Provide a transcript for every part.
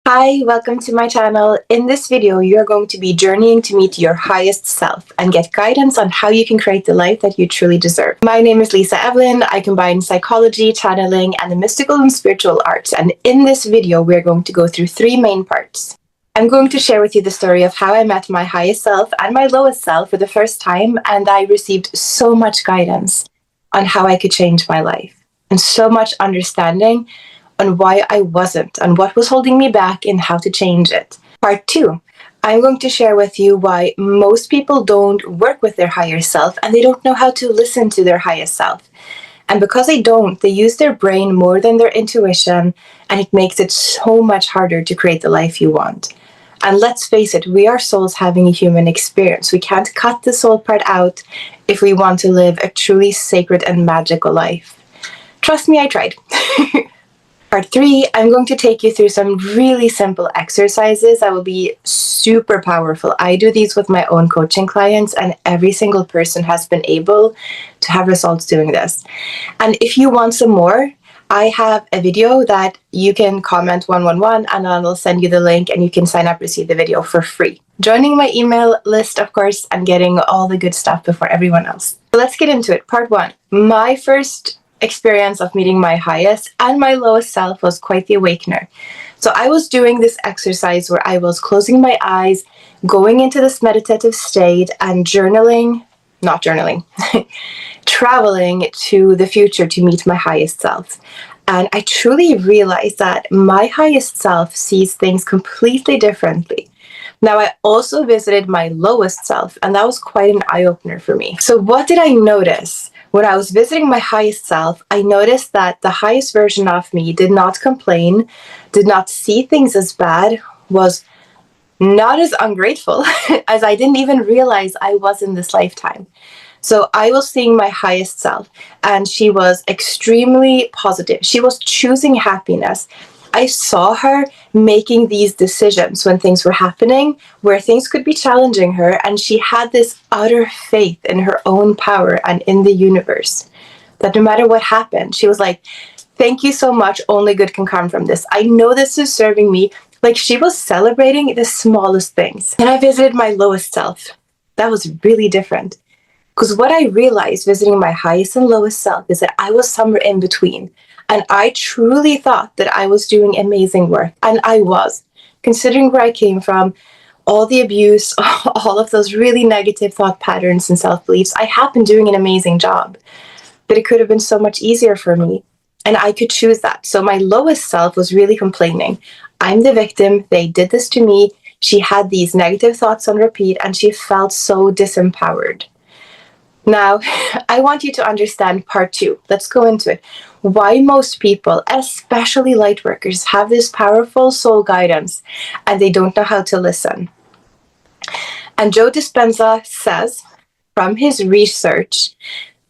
Hi, welcome to my channel. In this video, you're going to be journeying to meet your highest self and get guidance on how you can create the life that you truly deserve. My name is Lisa Evelyn. I combine psychology, channeling, and the mystical and spiritual arts. And in this video, we're going to go through three main parts. I'm going to share with you the story of how I met my highest self and my lowest self for the first time, and I received so much guidance on how I could change my life and so much understanding on why I wasn't and what was holding me back and how to change it. Part 2, I'm going to share with you why most people don't work with their higher self and they don't know how to listen to their highest self. And because they don't, they use their brain more than their intuition, and it makes it so much harder to create the life you want. And let's face it, we are souls having a human experience. We can't cut the soul part out if we want to live a truly sacred and magical life. Trust me, I tried. Part 3, I'm going to take you through some really simple exercises that will be super powerful. I do these with my own coaching clients, and every single person has been able to have results doing this. And if you want some more, I have a video that you can comment 111 and I'll send you the link and you can sign up to see the video for free. Joining my email list, of course, and getting all the good stuff before everyone else. So let's get into it. Part 1, my first experience of meeting my highest and my lowest self was quite the awakener. So I was doing this exercise where I was closing my eyes, going into this meditative state and traveling to the future to meet my highest self. And I truly realized that my highest self sees things completely differently. Now, I also visited my lowest self, and that was quite an eye-opener for me. So what did I notice? When I was visiting my highest self, I noticed that the highest version of me did not complain, did not see things as bad, was not as ungrateful as I didn't even realize I was in this lifetime. So I was seeing my highest self, and she was extremely positive. She was choosing happiness. I saw her making these decisions when things were happening, where things could be challenging her, and she had this utter faith in her own power and in the universe, that no matter what happened, she was like, thank you so much, only good can come from this. I know this is serving me. Like, she was celebrating the smallest things. And I visited my lowest self. That was really different. Because what I realized visiting my highest and lowest self is that I was somewhere in between. And I truly thought that I was doing amazing work. And I was. Considering where I came from, all the abuse, all of those really negative thought patterns and self-beliefs, I have been doing an amazing job. But it could have been so much easier for me. And I could choose that. So my lowest self was really complaining. I'm the victim. They did this to me. She had these negative thoughts on repeat, and she felt so disempowered. Now, I want you to understand part 2. Let's go into it. Why most people, especially lightworkers, have this powerful soul guidance and they don't know how to listen. And Joe Dispenza says from his research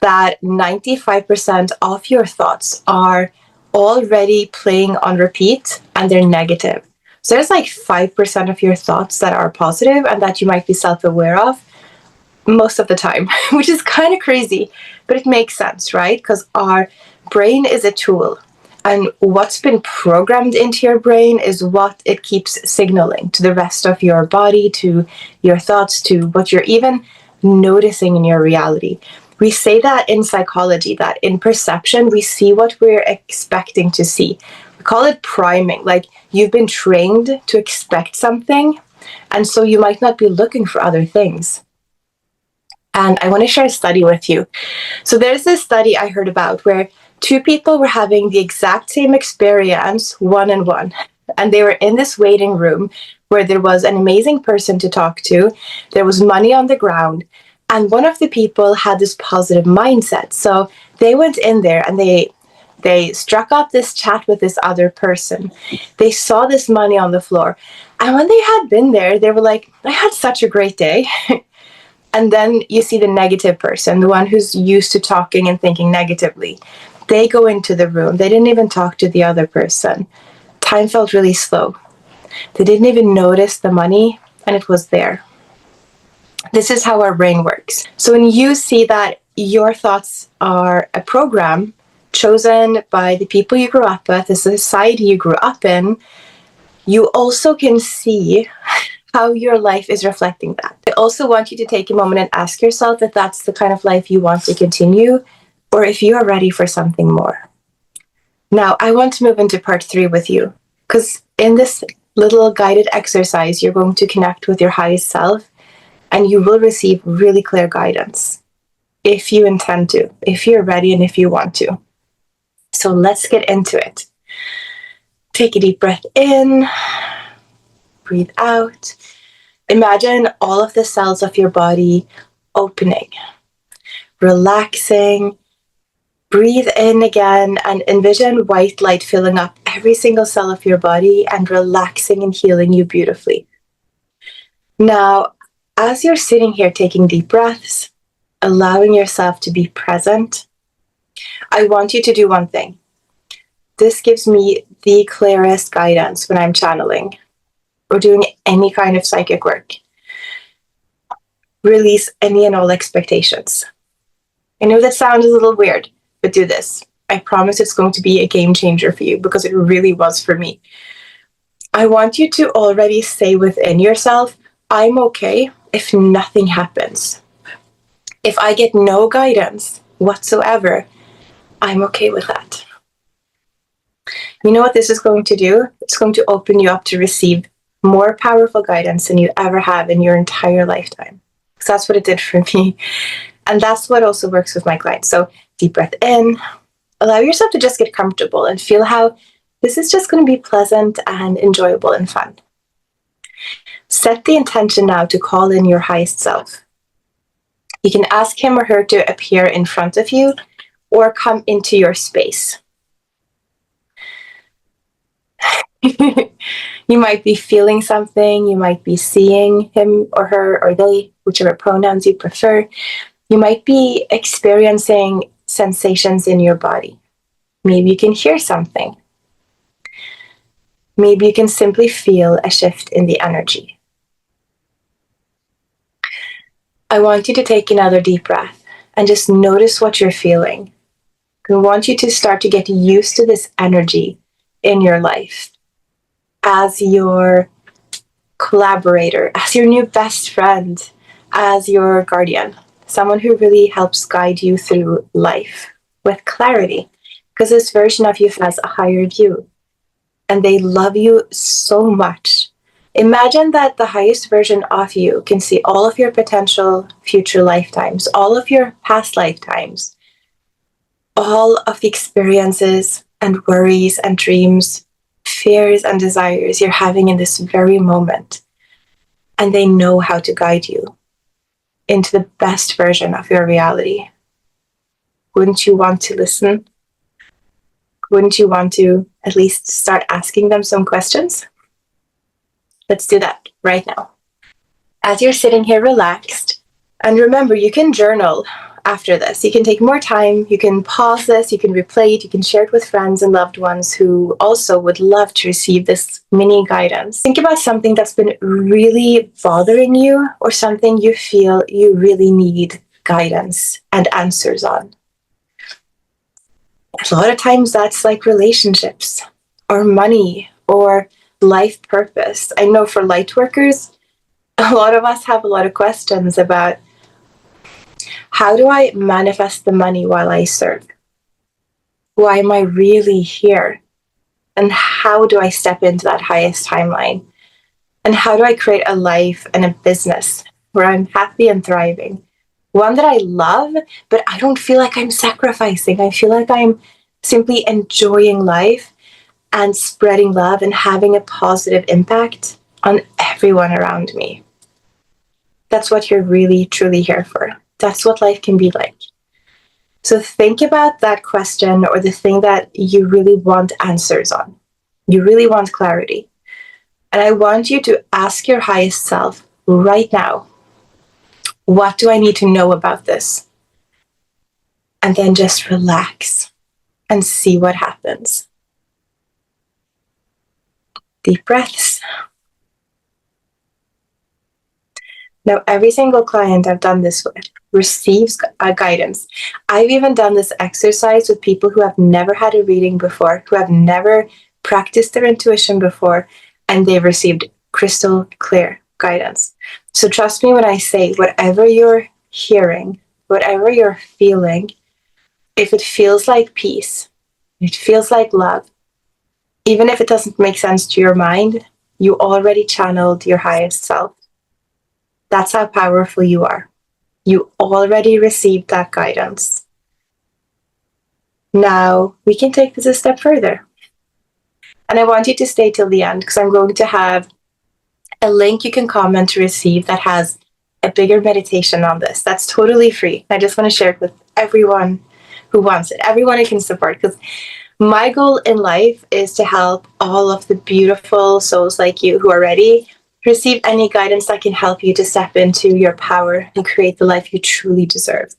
that 95% of your thoughts are already playing on repeat and they're negative. So there's like 5% of your thoughts that are positive and that you might be self-aware of most of the time, which is kind of crazy, but it makes sense, right? Because our brain is a tool, and what's been programmed into your brain is what it keeps signaling to the rest of your body, to your thoughts, to what you're even noticing in your reality. We say that in psychology, that in perception, we see what we're expecting to see. We call it priming, like you've been trained to expect something, and so you might not be looking for other things. And I want to share a study with you. So there's this study I heard about where 2 people were having the exact same experience, one-on-one. And they were in this waiting room where there was an amazing person to talk to. There was money on the ground. And one of the people had this positive mindset. So they went in there and they struck up this chat with this other person. They saw this money on the floor. And when they had been there, they were like, I had such a great day. And then you see the negative person, the one who's used to talking and thinking negatively. They go into the room. They didn't even talk to the other person. Time felt really slow. They didn't even notice the money, and it was there. This is how our brain works. So when you see that your thoughts are a program chosen by the people you grew up with, the society you grew up in, You also can see how your life is reflecting that. I also want you to take a moment and ask yourself if that's the kind of life you want to continue, or if you are ready for something more. Now, I want to move into part 3 with you, because in this little guided exercise, you're going to connect with your highest self, and you will receive really clear guidance if you intend to, if you're ready, and if you want to. So let's get into it. Take a deep breath in, breathe out. Imagine all of the cells of your body opening, relaxing. Breathe in again and envision white light filling up every single cell of your body and relaxing and healing you beautifully. Now, as you're sitting here taking deep breaths, allowing yourself to be present, I want you to do one thing. This gives me the clearest guidance when I'm channeling or doing any kind of psychic work. Release any and all expectations. I know that sounds a little weird, but do this. I promise it's going to be a game changer for you, because it really was for me. I want you to already say within yourself, I'm okay if nothing happens. If I get no guidance whatsoever, I'm okay with that. You know what this is going to do? It's going to open you up to receive more powerful guidance than you ever have in your entire lifetime. So that's what it did for me. And that's what also works with my clients. So deep breath in, allow yourself to just get comfortable and feel how this is just going to be pleasant and enjoyable and fun. Set the intention now to call in your highest self. You can ask him or her to appear in front of you or come into your space. You might be feeling something, you might be seeing him or her or they, whichever pronouns you prefer. You might be experiencing sensations in your body. Maybe you can hear something. Maybe you can simply feel a shift in the energy. I want you to take another deep breath and just notice what you're feeling. I want you to start to get used to this energy in your life as your collaborator, as your new best friend, as your guardian, someone who really helps guide you through life with clarity, because this version of you has a higher view and they love you so much. Imagine that the highest version of you can see all of your potential future lifetimes, all of your past lifetimes, all of the experiences and worries and dreams, fears and desires you're having in this very moment. And they know how to guide you into the best version of your reality. Wouldn't you want to listen? Wouldn't you want to at least start asking them some questions? Let's do that right now. As you're sitting here relaxed, and remember, you can journal after this. You can take more time, you can pause this, you can replay it, you can share it with friends and loved ones who also would love to receive this mini guidance. Think about something that's been really bothering you or something you feel you really need guidance and answers on. A lot of times that's like relationships or money or life purpose. I know for Lightworkers, a lot of us have a lot of questions about, how do I manifest the money while I serve? Why am I really here? And how do I step into that highest timeline? And how do I create a life and a business where I'm happy and thriving? One that I love, but I don't feel like I'm sacrificing. I feel like I'm simply enjoying life and spreading love and having a positive impact on everyone around me. That's what you're really, truly here for. That's what life can be like. So think about that question or the thing that you really want answers on. You really want clarity. And I want you to ask your highest self right now, what do I need to know about this? And then just relax and see what happens. Deep breaths. Now, every single client I've done this with receives guidance. I've even done this exercise with people who have never had a reading before, who have never practiced their intuition before, and they've received crystal clear guidance. So trust me when I say, whatever you're hearing, whatever you're feeling, if it feels like peace, it feels like love, even if it doesn't make sense to your mind, you already channeled your highest self. That's how powerful you are. You already received that guidance. Now we can take this a step further. And I want you to stay till the end because I'm going to have a link you can comment to receive that has a bigger meditation on this. That's totally free. I just want to share it with everyone who wants it, everyone I can support, because my goal in life is to help all of the beautiful souls like you who are ready receive any guidance that can help you to step into your power and create the life you truly deserve.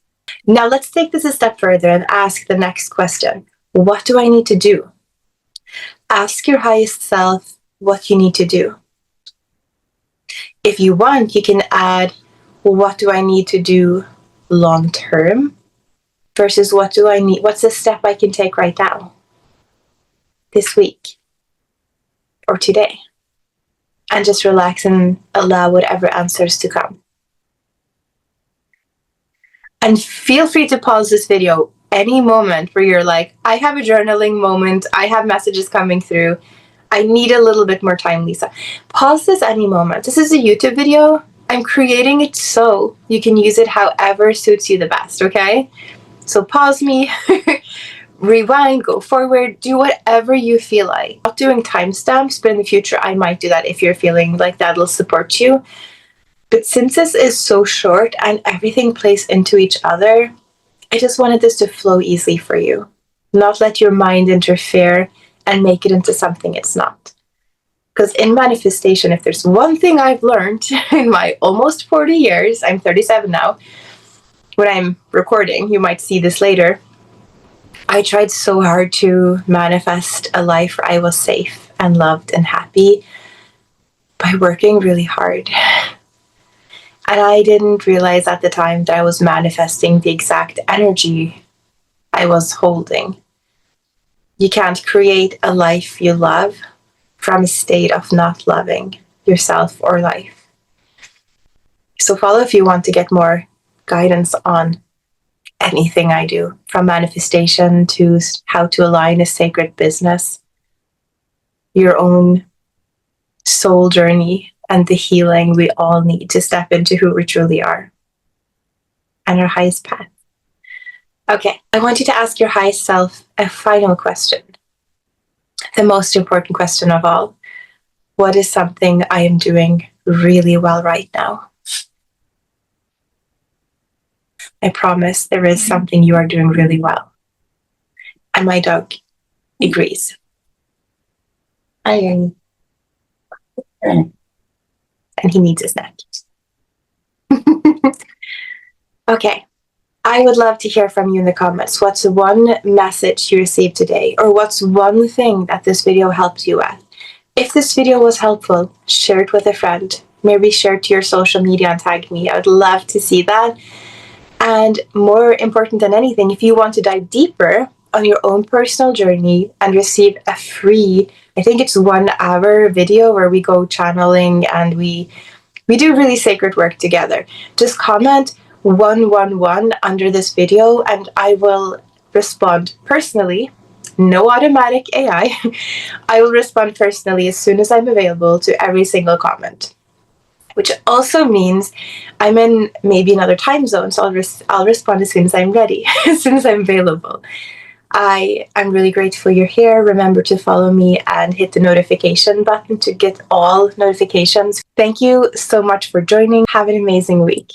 Now let's take this a step further and ask the next question. What do I need to do? Ask your highest self what you need to do. If you want, you can add, well, what do I need to do long term versus what's the step I can take right now, this week, or today? And just relax and allow whatever answers to come. And feel free to pause this video any moment where you're like, I have a journaling moment, I have messages coming through, I need a little bit more time, Lisa. Pause this any moment. This is a YouTube video. I'm creating it so you can use it however suits you the best, okay? So pause me, rewind, go forward, do whatever you feel like. I'm not doing timestamps, but in the future I might do that if you're feeling like that'll support you. But since this is so short and everything plays into each other, I just wanted this to flow easily for you. Not let your mind interfere and make it into something it's not. Because in manifestation, if there's one thing I've learned in my almost 40 years, I'm 37 now, when I'm recording, you might see this later, I tried so hard to manifest a life where I was safe and loved and happy by working really hard. And I didn't realize at the time that I was manifesting the exact energy I was holding. You can't create a life you love from a state of not loving yourself or life. So follow if you want to get more guidance on anything I do, from manifestation to how to align a sacred business, your own soul journey, and the healing we all need to step into who we truly are and our highest path. Okay, I want you to ask your highest self a final question. The most important question of all. What is something I am doing really well right now? I promise there is something you are doing really well. And my dog agrees. And he needs a snack. Okay. I would love to hear from you in the comments. What's one message you received today? Or what's one thing that this video helped you with? If this video was helpful, share it with a friend. Maybe share it to your social media and tag me. I would love to see that. And more important than anything, if you want to dive deeper on your own personal journey and receive a free, I think it's 1 hour video where we go channeling and we do really sacred work together. Just comment 111 under this video and I will respond personally. No automatic AI. I will respond personally as soon as I'm available to every single comment. Which also means I'm in maybe another time zone, so I'll respond as soon as I'm ready, as soon as I'm available. I'm really grateful you're here. Remember to follow me and hit the notification button to get all notifications. Thank you so much for joining. Have an amazing week.